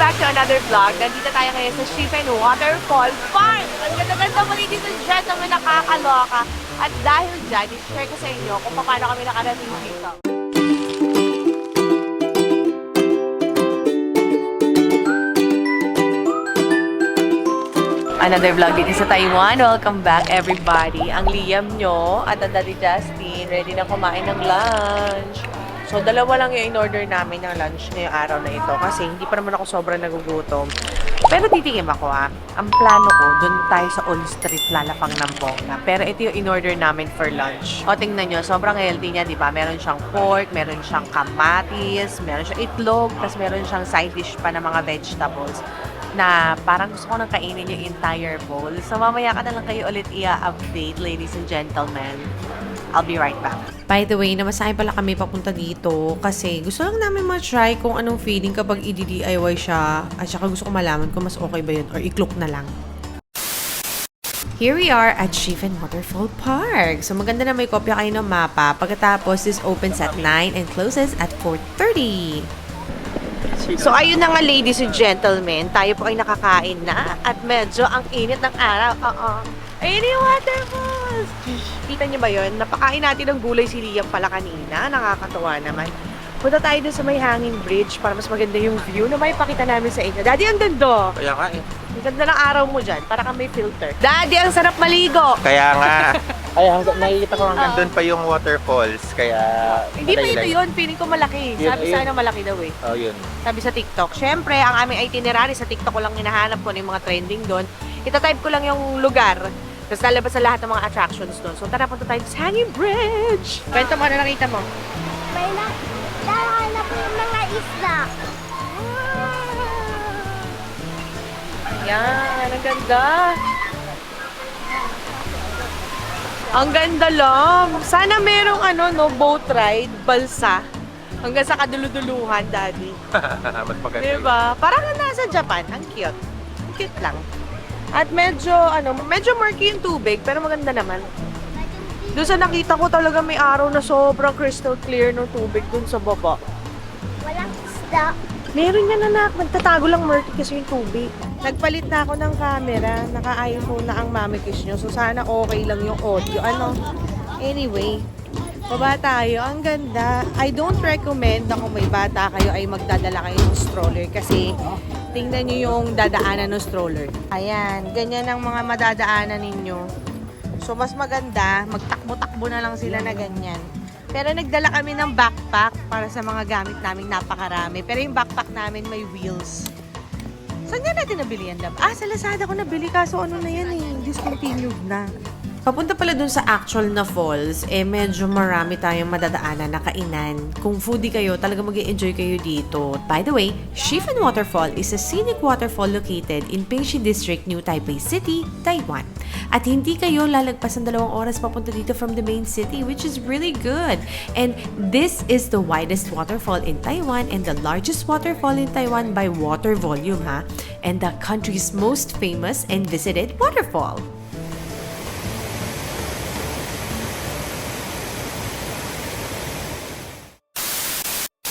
back to another vlog. Nandito tayo ngayon sa Shifen Waterfall Park. Ang ganda-ganda mo dito sa gentleman, nakakaloka. At dahil dyan, i-share ko sa inyo kung paano kami nakarating dito. Another vlog dito sa Taiwan. Welcome back everybody. Ang Liam nyo at ang Daddy Justin ready na kumain ng lunch. So, dalawa lang yung in-order namin ng lunch ngayong araw na ito kasi hindi pa naman ako sobrang nagugutom. Pero titikim ako Ang plano ko, dun tayo sa Old Street lalapang ng bongga. Pero ito yung in-order namin for lunch. O, tingnan nyo, sobrang healthy niya, di ba? Meron siyang pork, meron siyang kamatis, meron siyang itlog, tapos meron siyang side dish pa ng mga vegetables na parang gusto ko nang kainin yung entire bowl. So, mamaya ka na lang kayo ulit i-update, ladies and gentlemen. I'll be right back. By the way, namasahe pala kami papunta dito kasi gusto lang namin ma-try kung anong feeling kapag i-DIY siya at saka gusto ko malaman kung mas okay ba yun or i-cloak na lang. Here we are at Shifen Waterfall Park. So maganda na may kopya kayo ng mapa. Pagkatapos, this opens at 9 and closes at 4:30. So ayun na nga, ladies and gentlemen, tayo po ay nakakain na at medyo ang init ng araw. Ayun yung waterfalls! Kita niyo ba yun? Napakain natin ng gulay si Liam pala kanina. Nakakatawa naman. Punta tayo dun sa may hanging bridge para mas maganda yung view na may pakita namin sa inyo. Daddy, ang ganda! Kaya nga eh. Ang ganda ng araw mo dyan. Para kang may filter. Daddy, ang sarap maligo! Kaya nga. Ay, nakikita ko hanggang doon pa yung waterfalls. Kaya... Hindi pa ito yun. Feeling ko malaki. Sabi Yun. sana malaki daw eh. Oh, yun. Sabi sa TikTok. Siyempre, ang aming itinerary sa TikTok ko lang hinahanap ko na yung mga trending doon. Itatype ko lang yung lugar. Tapos lalabas sa lahat ng mga attractions doon. So tara, punta tayo sa Hanging Bridge. Kwento mo, ano nakita mo? May nahanap ko yung mga isla. Yan, ang ganda. Ang ganda lang. Sana merong boat ride, balsa. Hanggang sa kaduluduluhan, Daddy. Mas maganda. Diba? Parang nasa Japan. Ang cute. Ang cute lang. At medyo murky yung tubig, pero maganda naman. Doon sa nakita ko talaga may araw na sobrang crystal clear ng tubig doon sa baba. Walang isda. Meron yan anak, nagtatago lang murky kasi yung tubig. Nagpalit na ako ng camera, naka-iPhone na ang mamikis nyo, so sana okay lang yung audio. Anyway, baba tayo, ang ganda. I don't recommend na kung may bata kayo ay magdadala kayo ng stroller kasi tingnan nyo yung dadaanan ng stroller. Ayan, ganyan ang mga madadaanan ninyo. So, mas maganda, magtakbo-takbo na lang sila na ganyan. Pero nagdala kami ng backpack para sa mga gamit namin napakarami. Pero yung backpack namin may wheels. Saan nga natin nabili yan, Lab? Sa Lazada ko nabili, kaso ano na yan discontinued na. Papunta pala dun sa actual na falls, medyo marami tayong madadaanan na kainan. Kung foodie kayo, talaga mag-i-enjoy kayo dito. By the way, Shifen Waterfall is a scenic waterfall located in Pingxi District, New Taipei City, Taiwan. At hindi kayo lalagpas ng 2 oras papunta dito from the main city, which is really good. And this is the widest waterfall in Taiwan and the largest waterfall in Taiwan by water volume, and the country's most famous and visited waterfall.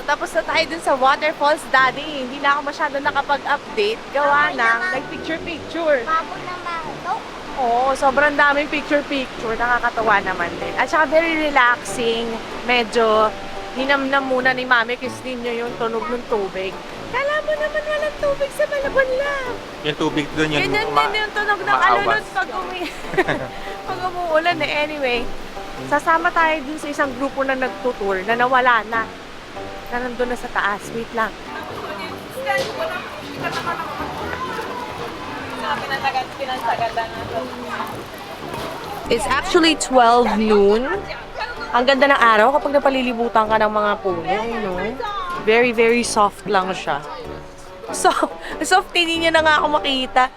Tapos na tayo dun sa waterfalls, Daddy. Hindi na ako masyado nakapag-update. Gawa ng nag-picture-picture. Babo na manok. Oo, sobrang daming picture-picture. Nakakatawa naman din. At saka very relaxing. Medyo hinamnam muna ni Mami Christine nyo yung tunog ng tubig. Kala mo naman walang tubig sa Malabon lang. Yung tubig doon yung Ganyan din yung tunog ng alunod pag pag umuulan. Anyway, sasama tayo dun sa isang grupo na nagtutour na nawala na nandun na sa taas. Wait lang. It's actually 12 noon. Ang ganda ng araw kapag napalilibutan ka ng mga puno. No? Very, very soft lang siya. So, soft, hindi niya na nga ako makita.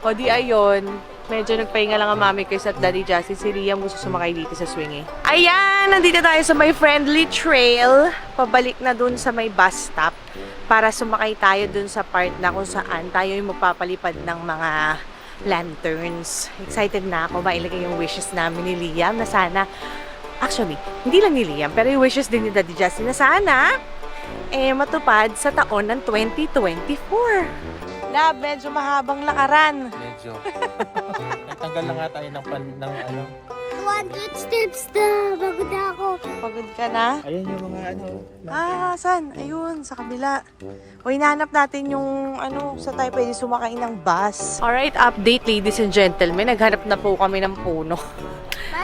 O di ayun. Medyo nagpahinga lang ang Mami Chris at Daddy Justin. Si Liam gusto sumakay dito sa swing Ayan! Nandito tayo sa may friendly trail. Pabalik na dun sa may bus stop. Para sumakay tayo dun sa part na kung saan tayo yung magpapalipad ng mga lanterns. Excited na ako mailagay yung wishes namin ni Liam na sana, actually, hindi lang ni Liam, pero yung wishes din ni Daddy Justin na sana matupad sa taon ng 2024. Lab, medyo mahabang lakaran. Medyo. Nagtanggal na nga tayo ng ano. 200 steps na. Bago na ako. Pagod ka na? Ayun yung mga ano. Saan? Ayun, sa kabila. O, hinahanap natin yung sa tayo pwede sumakay ng bus. Alright, update ladies and gentlemen. Naghanap na po kami ng puno.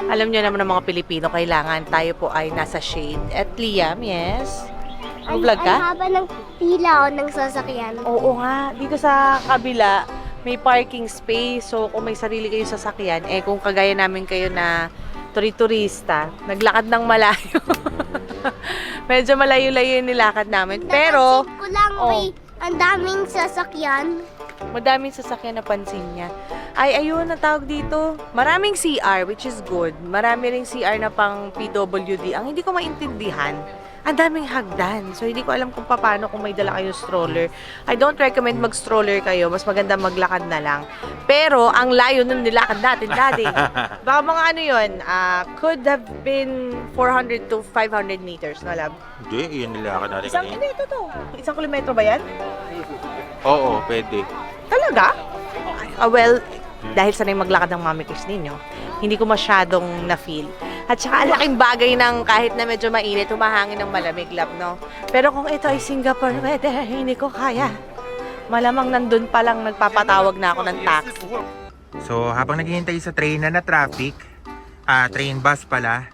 Alam niyo naman ng mga Pilipino, kailangan tayo po ay nasa shade. At Liam, yes? Vlog ka? Ang haba ng pila ng sasakyan. Oo nga, dito sa kabila, may parking space. So, kung may sarili kayong sasakyan, kung kagaya namin kayo na turista, naglakad ng malayo. Medyo malayo-layo yung nilakad namin. Pero, Napansin ko lang, may ang daming sasakyan. madaming sasakyan na pansin niya. Ay, ayun, ang tawag dito. Maraming CR, which is good. Marami ring CR na pang PWD. Ang hindi ko maintindihan, ang daming hagdan. So, hindi ko alam kung paano kung may dala kayo stroller. I don't recommend mag-stroller kayo. Mas maganda maglakad na lang. Pero, ang layo nun nilakad natin, daddy. Baka mga ano yun, could have been 400 to 500 meters, no, lab? Hindi, yun nilakad natin kanina. Hindi, ito. Isang kilometro ba yan? Oo, pwede. Talaga? Well, dahil sanay maglakad ng mami kiss ninyo, hindi ko masyadong na-feel. At saka, ang laking bagay ng kahit na medyo mainit, humahangin ng malamig, lab, no? Pero kung ito ay Singapore weather, hindi ko kaya. Malamang nandun pa lang nagpapatawag na ako ng taxi. So, habang naghihintay sa train na traffic, train bus pala,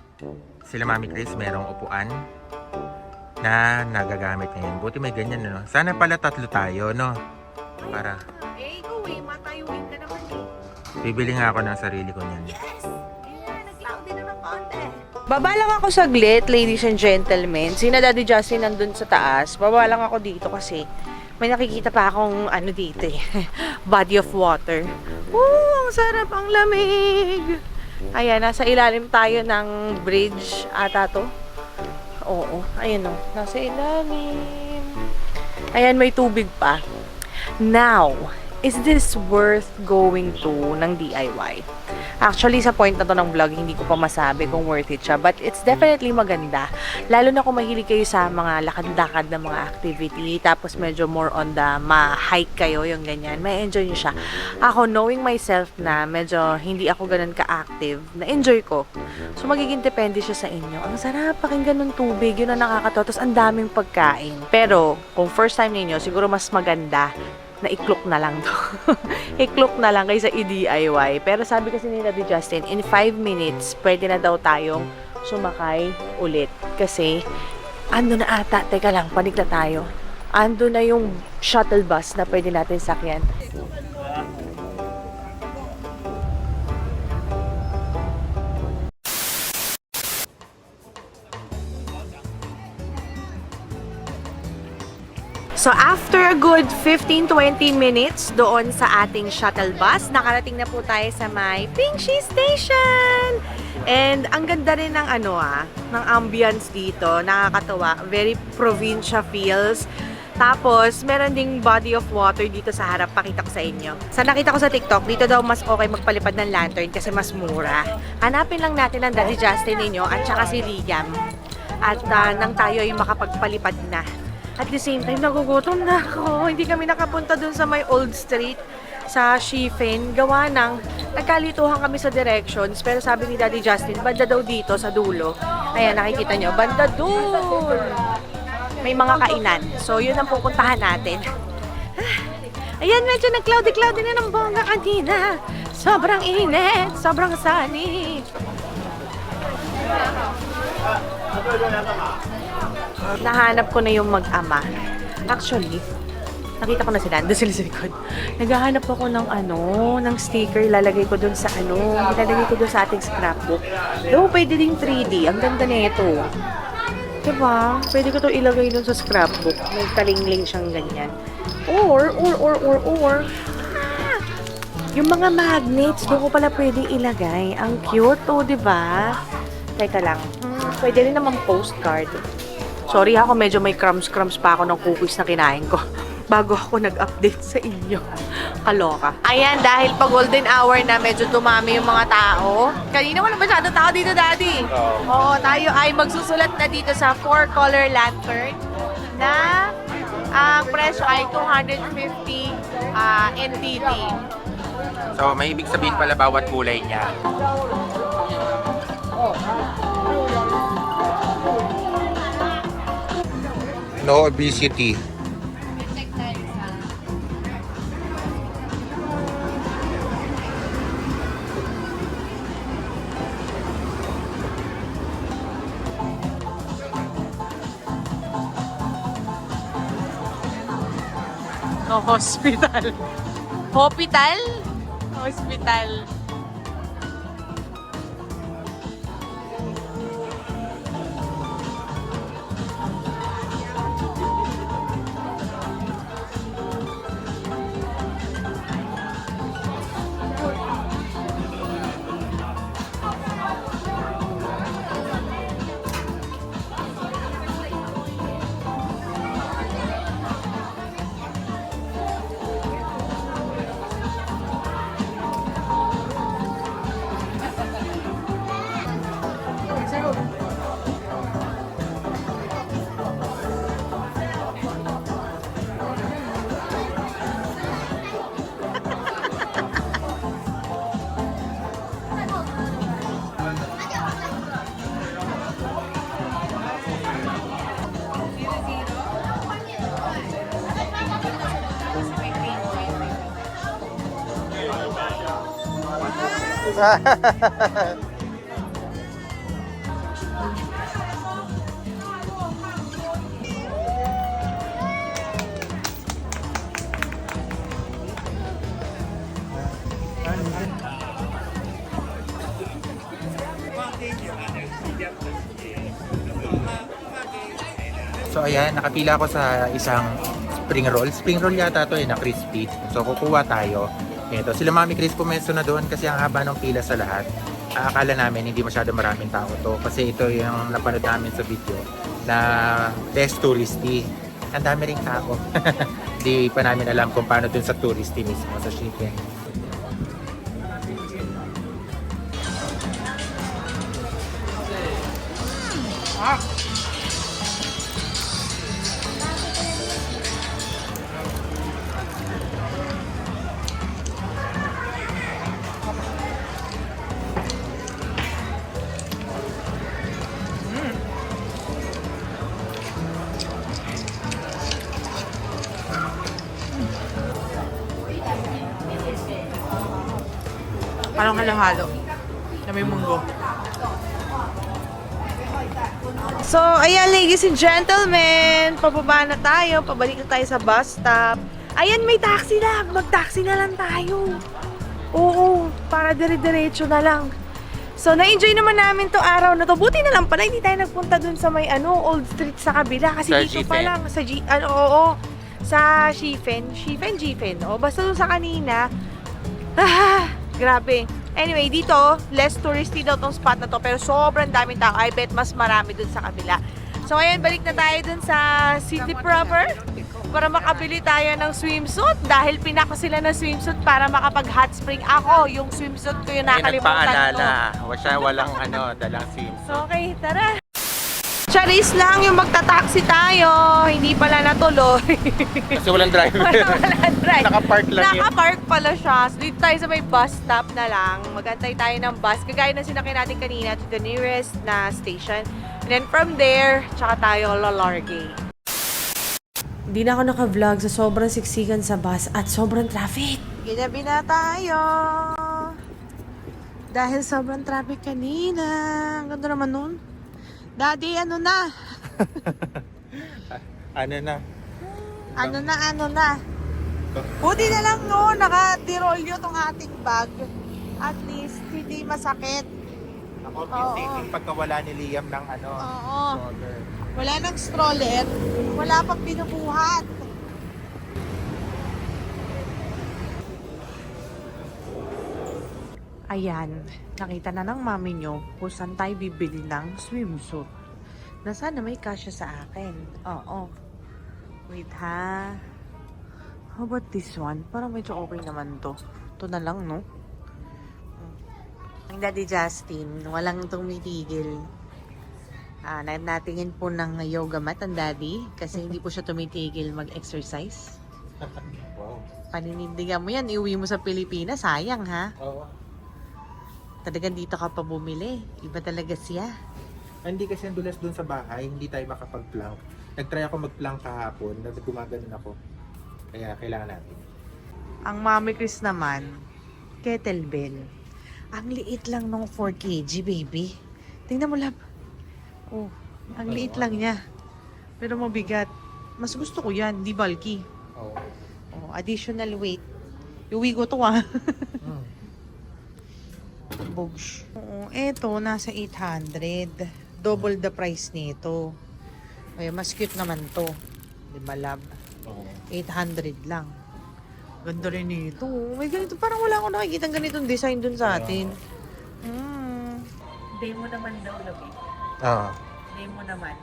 sila Mami Chris merong upuan na nagagamit ngayon. Buti may ganyan, no? Sana pala 3 tayo, no? Para Ikaw matayuin ka naman bibili nga ako ng sarili ko niyan. Baba lang ako saglit, ladies and gentlemen. Sina Daddy Justin nandun sa taas. Baba lang ako dito kasi may nakikita pa akong dito body of water. Ang sarap, ang lamig. Ayan, nasa ilalim tayo ng bridge ata to. Oo, ayun o. Nasa ilalim. Ayan, may tubig pa. Now, is this worth going to ng DIY? Actually, sa point na to ng vlog, hindi ko pa masabi kung worth it siya. But it's definitely maganda. Lalo na kung mahilig kayo sa mga lakad-lakad na mga activity. Tapos medyo more on the ma-hike kayo, yung ganyan. May enjoy nyo siya. Ako, knowing myself na medyo hindi ako ganun ka-active, na-enjoy ko. So, magiging depende siya sa inyo. Ang sarap pakinggan ng tubig. Yun ang nakakatawa. Tapos, ang daming pagkain. Pero, kung first time ninyo, siguro mas maganda na i-clock na lang to. I-clock na lang kaysa i-DIY. Pero sabi kasi ni Daddy Justin, in 5 minutes, pwede na daw tayong sumakay ulit. Kasi, ando na ata. Teka lang, panik na tayo. Ando na yung shuttle bus na pwede natin sakyan. So after a good 15-20 minutes doon sa ating shuttle bus, nakarating na po tayo sa may Pingxi Station. And ang ganda rin ng ng ambience dito, nakakatawa, very provincia feels. Tapos, meron ding body of water dito sa harap, pakita ko sa inyo. Sa nakita ko sa TikTok, dito daw mas okay magpalipad ng lantern kasi mas mura. Hanapin lang natin ang Daddy Justin ninyo at saka si Liam. At nang tayo ay makapagpalipad na. At the same time, nagugutom na ako. Hindi kami nakapunta dun sa may Old Street sa Shifen. Gawa ng, nagkalituhan kami sa directions. Pero sabi ni Daddy Justin, banda daw dito sa dulo. Ayan, nakikita nyo, banda dun. May mga kainan. So, yun ang pupuntahan natin. Ayan, medyo nag-cloudy-cloudy na ng bongga kanina. Sobrang init, sobrang sunny. Nahanap ko na yung mag-ama. Actually, nakita ko na sila. Doon sila sa likod. Naghahanap ako ng ng sticker. Lalagay ko doon sa Ilalagay ko doon sa ating scrapbook. Though, pwede ding 3D. Ang ganda nito. Diba? Pwede ko to ilagay doon sa scrapbook. May kalingling siyang ganyan. Or, yung mga magnets, doon ko pala pwede ilagay. Ang cute to, diba? Teka lang. Pwede rin naman postcard. Sorry ako, medyo may crumbs pa ako ng cookies na kinain ko. Bago ako nag-update sa inyo. Kaloka. Ayan, dahil pa golden hour na medyo dumami yung mga tao. Kanina wala masyadong tao dito, Daddy. Oo, tayo ay magsusulat na dito sa 4-color lantern. na ang presyo ay 250 NTD. So, may ibig sabihin pala bawat kulay niya. No obesity. No, hospital. Hospital? Hospital. So ayan, nakapila ako sa isang spring roll. Spring roll yata to na crispy. So kukuha tayo. Ito, sila Mami Chris pumesto na doon kasi ang haba ng pila sa lahat. Akala namin hindi masyado maraming tao to kasi ito yung napanood namin sa video na less touristy. Ang dami ring tao. Hindi pa namin alam kung paano dun sa touristy mismo sa shipping. Parang halo-halo na may munggo. So, ayan ladies and gentlemen, pababa na tayo, pabalik na tayo sa bus stop. Ayan, may taxi na, mag-taxi na lang tayo. Oo, para dire-diretso na lang. So, na-enjoy naman namin to araw na to. Buti na lang pala, hindi tayo nagpunta dun sa may Old Street sa kabila. Kasi Sa dito Gifen. pa lang, sa oo, sa Gifen. O, basta dun sa kanina. Grabe. Anyway, dito, less touristy daw tong spot na to, pero sobrang daming tao. I bet mas marami dun sa kabila. So, ayan, balik na tayo dun sa city proper para makabili tayo ng swimsuit dahil pinako sila ng swimsuit para makapag-hot spring. Ako, yung swimsuit ko yung nakalimutan ko. Walang dalang swimsuit. So, okay, tara. Charis lang yung magta-taxi tayo. Hindi pala natuloy. Kasi walang driver. Wala drive. Nakapark lang yun. Nakapark pala siya. So, dito tayo sa may bus stop na lang. Magantay tayo ng bus. Kagaya na sinakay natin kanina to the nearest na station. And then from there, tsaka tayo lalarge. Hindi na ako naka-vlog sa sobrang siksikan sa bus at sobrang traffic. Ginabi na tayo. Dahil sobrang traffic kanina. Ang ganda naman nun. Daddy, ano na? Ano na? Ano na? Buti na lang no, naka-tirolyo tong ating bag. At least, hindi masakit. Compensating pagkawala ni Liam ng Oo. stroller. Wala nang stroller, wala pang binubuhat. Ayan, nakita na ng mami nyo kung saan tayo bibili ng swimsuit. Na sana may kasya sa akin. Oo. Wait ha. How about this one? Parang medyo okay naman to. Ito na lang, no? Ang Daddy Justin, walang tumitigil. Natingin po ng yoga mat ang daddy kasi hindi po siya tumitigil mag-exercise. Wow. Paninindigan mo yan, iuwi mo sa Pilipinas, sayang ha? Oo. Talagang dito ka pa bumili. Iba talaga siya. Hindi kasi ang dulas dun sa bahay, hindi tayo makapag-plank. Nag-try ako mag-plank kahapon, gumaganon ako. Kaya kailangan natin. Ang Mami Chris naman, kettlebell. Ang liit lang nung 4 kg, baby. Tingnan mo, lab. Oh, ang liit lang niya. Pero mabigat. Mas gusto ko yan, di bulky. Oo. Oh, additional weight. Iuwi ko to ah. Bogs. Oo, eto, nasa 800. Double the price nito. Ay, mas cute naman to. Di ba, lab? Oo. 800 lang. Ganda rin nito. May ganito. Parang wala akong nakikita ganitong design dun sa atin. Demo naman daw, labi. Oo. Demo naman.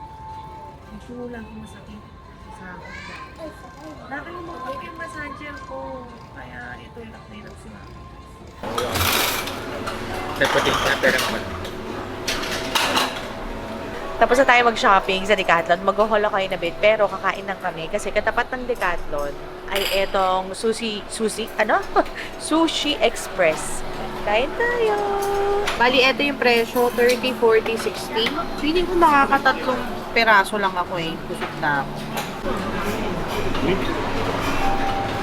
Ito lang kung masakit sa akin. Nakalimutan ko yung massager ko. Kaya ito yung naknilap siya. Nagpating na perang mo. Tapos na tayo mag-shopping sa Decathlon. Mag-haul kayo na bit, pero kakain lang kami. Kasi katapat ng Decathlon ay etong sushi Express. Kain tayo! Bali, eto yung presyo, 30, 40, 60. Feeling ko makakatatlong peraso lang ako eh. Kusog na ako.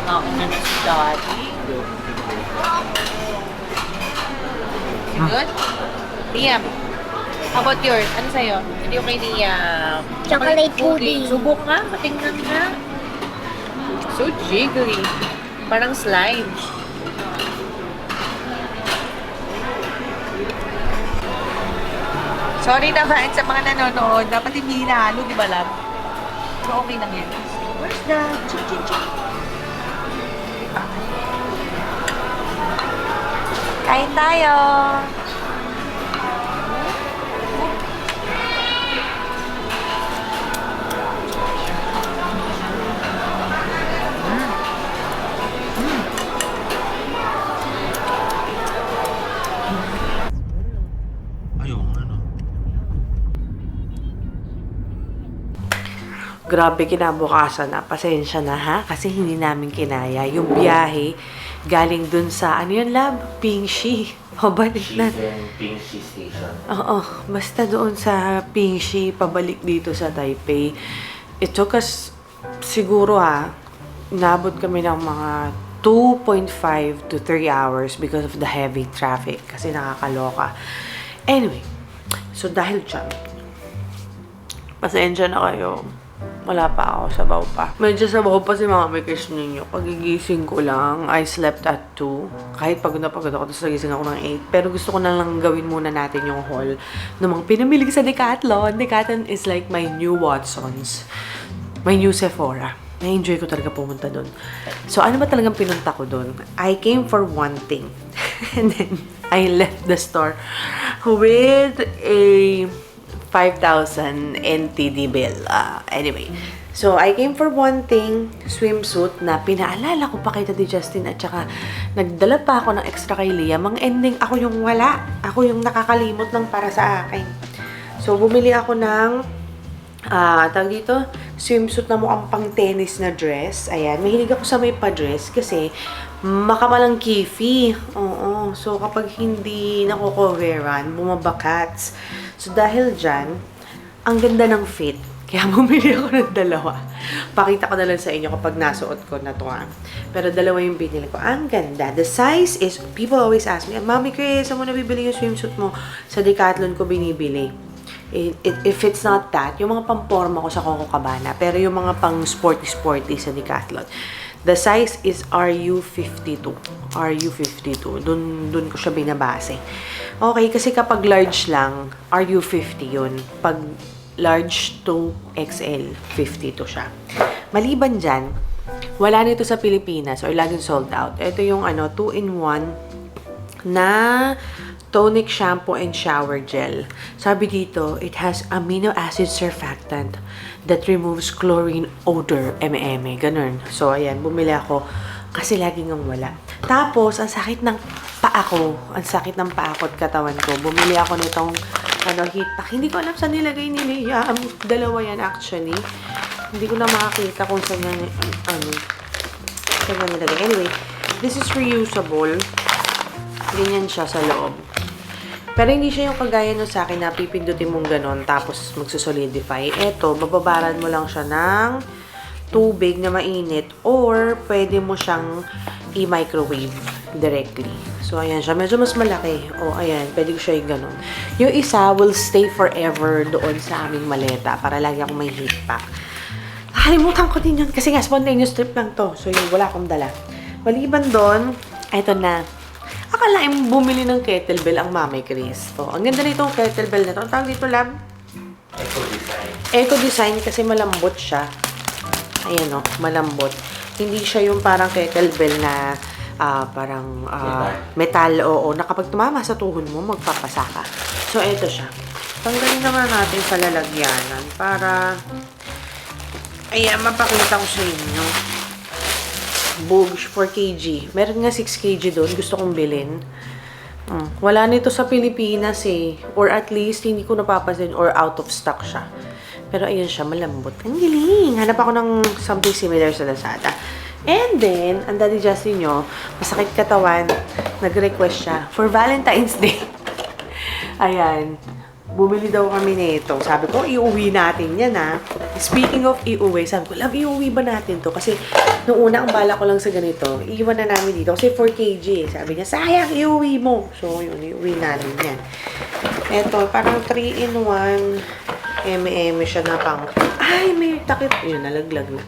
Ano si Daddy? Good? Liam, how about yours? Ano sa'yo? Ano yung kay Liam? Chocolate pudding. Subok nga, patingnan nga. So jiggly. Parang slime. Sorry naman sa mga nanonood. Dapat hindi hinahalo, di ba, love? Pero okay lang yan. Where's the chicken? Kain tayo! Ayun, ano? Grabe, kinabukasan na. Pasensya na ha, kasi hindi namin kinaya. Yung biyahe, galing dun sa, ano yun, lab? Pingxi. Pabalik na. Pingxi Station. Oo, basta doon sa Pingxi, pabalik dito sa Taipei. It took us, siguro inabot kami ng mga 2.5 to 3 hours because of the heavy traffic. Kasi nakakaloka. Anyway, so dahil dyan, pasensya na kayo. Wala pa ako, sabaw pa. Medyo sabaw pa si Mami Chris ninyo. Pagigising ko lang, I slept at 2. Kahit pagod na pagod ako, tapos nagising ako ng 8. Pero gusto ko na lang gawin muna natin yung haul ng mga pinamili sa Decathlon. Decathlon is like my new Watsons. My new Sephora. Na-enjoy ko talaga pumunta doon. So, ano ba talagang pinunta ko doon? I came for one thing. And then, I left the store with a 5,000 NTD bill. Anyway, so I came for one thing, swimsuit na pinaalala ko pa kay Tati Justin at saka nagdala pa ako ng extra kay Liam. Ang ending, ako yung wala. Ako yung nakakalimot lang para sa akin. So, bumili ako ng tawag dito, swimsuit na mukhang pang tennis na dress. Ayan, mahilig ako sa may pa-dress kasi makapalang kifi. Oo, so kapag hindi nako-coveran, bumabakats. So dahil dyan, ang ganda ng fit. Kaya bumili ako ng dalawa. Pakita ko na lang sa inyo kapag nasuot ko na to. Pero dalawa yung binili ko. Ang ganda. The size is, people always ask me, Mami Chris, saan mo nabibili yung swimsuit mo? Sa Decathlon ko binibili. If it's not that, yung mga pamporma ko sa Coco Cabana, pero yung mga pang sporty sa Decathlon. The size is RU52. RU52. Dun ko siya binabase. Okay, kasi kapag large lang, RU50 yun. Pag large to XL, 52 siya. Maliban dyan, wala nito sa Pilipinas or laging sold out. Ito yung 2-in-1 na tonic shampoo and shower gel. Sabi dito, it has amino acid surfactant that removes chlorine odor, ganun. So, ayan, bumili ako kasi laging ang wala. Tapos, ang sakit ng paa ko at katawan ko. Bumili ako nitong heat pack. Hindi ko alam saan nilagay ni Liam. Dalawa yan actually. Hindi ko na makakita kung saan yan, saan yan nilagay. Anyway, this is reusable. Ganyan siya sa loob. Pero hindi siya yung kagaya no sa akin na pipindutin mong ganon tapos magsusolidify. Ito, bababaran mo lang siya ng tubig na mainit or pwede mo siyang i-microwave directly. So, ayan siya. Medyo mas malaki. O, ayan. Pwede ko siya yung ganon. Yung isa will stay forever doon sa aming maleta para lagi akong may heat pack. Nakalimutan ko din yun kasi nga spontaneous trip lang to. So, yun, wala akong dala. Maliban doon, eto na. Akalain bumili ng kettlebell ang Mami Chris. Oh, ang ganda nitong kettlebell na to. Ang tawag dito, Lab? Eco-design. Eco-design kasi malambot siya. Ayan o, malambot. Hindi siya yung parang kettlebell na metal. Oo, na kapag tumama sa tuhod mo, magpapasa ka. So, eto siya. Tanggalin naman natin sa lalagyanan para ayan, mapakita ko sa inyo. Bogs 4 kg. Meron nga 6 kg doon. Gusto kong bilhin. Wala nito sa Pilipinas eh. Or at least, hindi ko napapansin or out of stock siya. Pero ayun siya, malambot. Ang galing! Hanap ako ng something similar sa Lazada. And then, ang Daddy Justin nyo, masakit katawan, nag-request siya for Valentine's Day. Ayan. Bumili daw kami nito. Sabi ko, iuwi natin yan ha. Speaking of iuwi, sabi ko, love, iuwi ba natin to? Kasi nung una, ang bala ko lang sa ganito, iiwan na namin dito. Kasi 4 kg. Sabi niya, sayang, iuwi mo. So, yun, iuwi natin yan. Ito, parang 3-in-1. M&M siya na pang, ay, may takip. Yun, nalaglag na.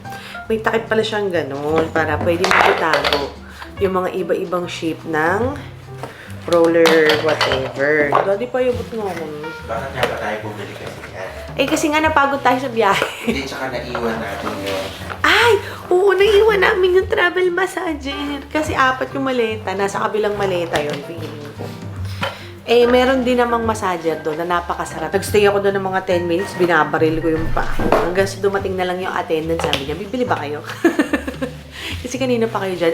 May takip pala siyang ganun para pwede mo itago yung mga iba-ibang shape ng roller, whatever. Daddy, payabot nga ako. Bakit nga ba tayo bumili kasi yan? Eh, kasi nga napagod tayo sa biyahe. Hindi, tsaka naiwan natin yun. Ay! Oo, naiwan namin yung travel massager. Kasi 4 yung maleta. Nasa kabilang maleta yun, feeling ko. Eh, meron din namang massager doon na napakasarap. Nagstay ako doon ng mga 10 minutes, binabaril ko yung pa. Hanggang sa dumating na lang yung attendant, sabi niya, bibili ba kayo? Kasi kanina pa kayo dyan,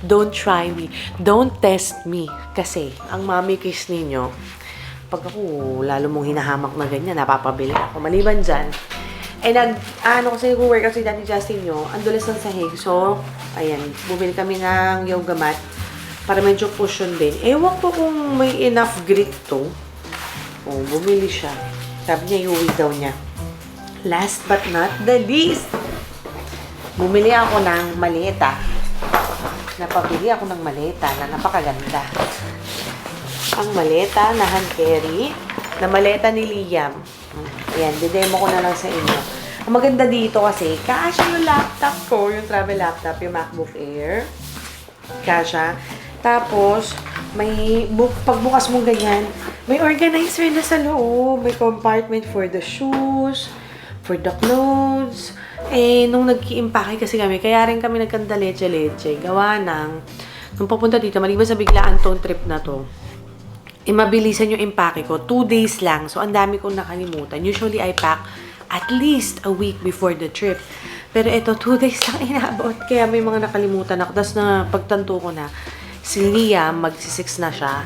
don't try me. Don't test me. Kasi, ang Mami Kiss ninyo, pag ako, lalo mong hinahamak na ganyan, napapabili ako. Maliban dyan, kasi nag-work kasi Daddy Justin nyo, ang dulas ng sahig. So, ayan, bumili kami ng yoga mat para medyo cushion din. Ewan ko kung may enough grip to. Oh, bumili siya. Sabi niya, iuwi daw niya. Last but not the least, bumili ako ng maleta. Napabili ako ng maleta na napakaganda. Ang maleta na hand carry, na maleta ni Liam. Ayan, didemo ko na lang sa inyo. Ang maganda dito kasi, kasha yung laptop ko, yung travel laptop, yung MacBook Air. Kasha. Tapos, pagbukas mo ganyan, may organizer na sa loob. May compartment for the shoes, for the clothes. Eh, nung nag-i-impake kasi kami, kaya rin kami nagkanda leche-leche. Gawa ng, nung papunta dito, maliban sa biglaan tong trip na to, mabilisan yung impake ko. 2 days lang. So, ang dami kong nakalimutan. Usually, I pack at least a week before the trip. Pero ito, 2 days lang inabot. Kaya may mga nakalimutan ako. Tapos na pagtanto ko na, si Liam, magsi-6 na siya,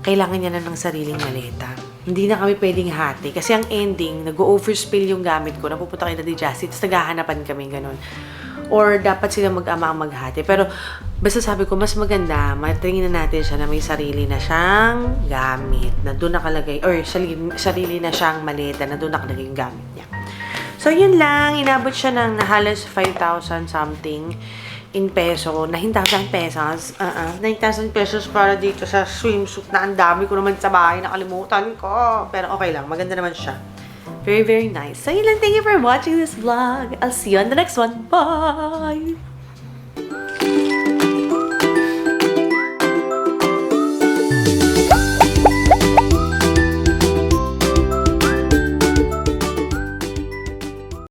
kailangan niya na ng sariling maleta. Hindi na kami pwedeng hati. Kasi ang ending, nag-overspill yung gamit ko. Napupunta kay Daddy Justin, tapos naghahanapan kami ganun. Or dapat sila mag-ama ang maghati. Pero basta sabi ko, mas maganda, matingin na natin siya na may sarili na siyang gamit. Na doon nakalagay, or sarili na siyang maleta na doon nakalagay yung gamit niya. So, yun lang. Inabot siya ng halos 5,000 something in peso. 9,000 pesos. 9,000 pesos para dito sa swimsuit na ang dami ko naman sa bahay. Nakalimutan ko. Pero okay lang. Maganda naman siya. Very, very nice. So, yun lang. Thank you for watching this vlog. I'll see you on the next one. Bye!